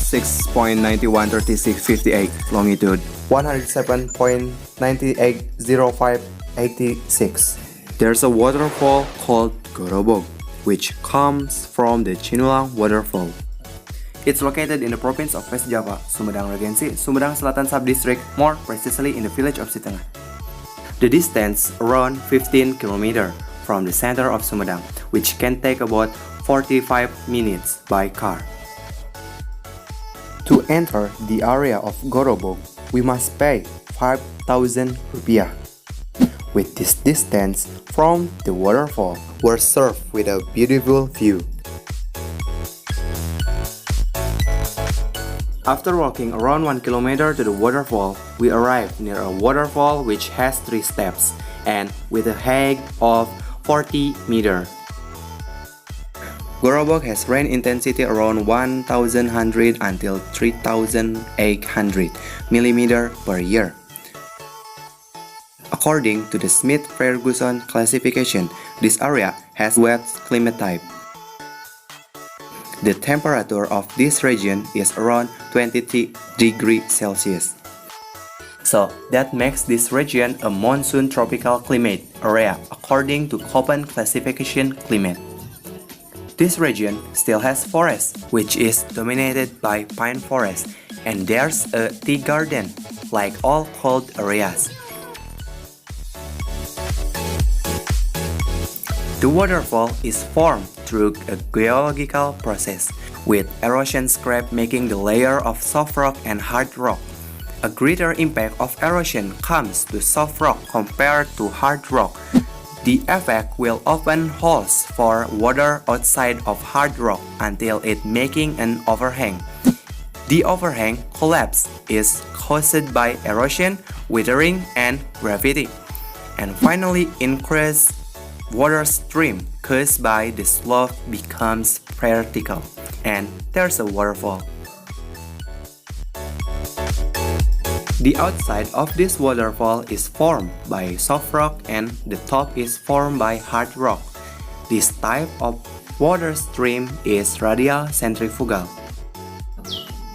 6.913658 longitude, 107.980586. there's a waterfall called Gorobog, which comes from the Cinulang Waterfall. It's located in the province of West Java, Sumedang Regency, Sumedang Selatan Subdistrict, more precisely in the village of Sitengah. The distance around 15 km from the center of Sumedang, which can take about 45 minutes by car. To enter the area of Gorobog, we must pay 5,000 rupiah. With this distance from the waterfall, we're served with a beautiful view. After walking around 1 km to the waterfall, we arrive near a waterfall which has 3 steps and with a height of 40 meters. Gorobog has rain intensity around 1,100 until 3,800 mm per year. According to the Smith-Ferguson classification, this area has wet climate type. The temperature of this region is around 23 degrees Celsius. So that makes this region a monsoon tropical climate area according to Köppen classification climate. This region still has forest, which is dominated by pine forest, and there's a tea garden, like all cold areas. The waterfall is formed through a geological process, with erosion scrape making the layer of soft rock and hard rock. A greater impact of erosion comes to soft rock compared to hard rock. The effect will open holes for water outside of hard rock until it making an overhang. The overhang collapse is caused by erosion, weathering, and gravity. And finally, increased water stream caused by the slope becomes vertical, and there's a waterfall. The outside of this waterfall is formed by soft rock and the top is formed by hard rock. This type of water stream is radial centrifugal.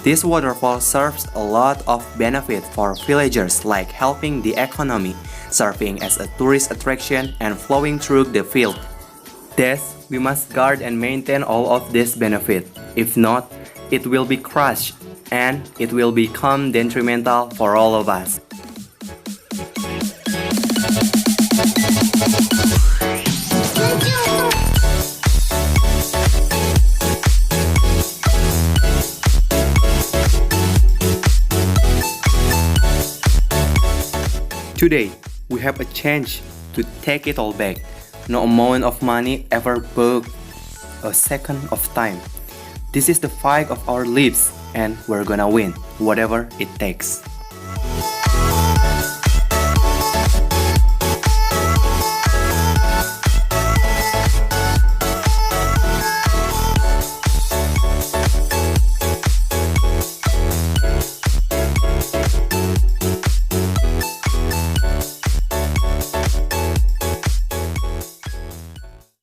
This waterfall serves a lot of benefit for villagers, like helping the economy, serving as a tourist attraction, and flowing through the field. Thus, we must guard and maintain all of this benefit. If not, it will be crushed and it will become detrimental for all of us. Today, we have a chance to take it all back. No amount of money ever bought a second of time. This is the fight of our lives, and we're gonna win, whatever it takes.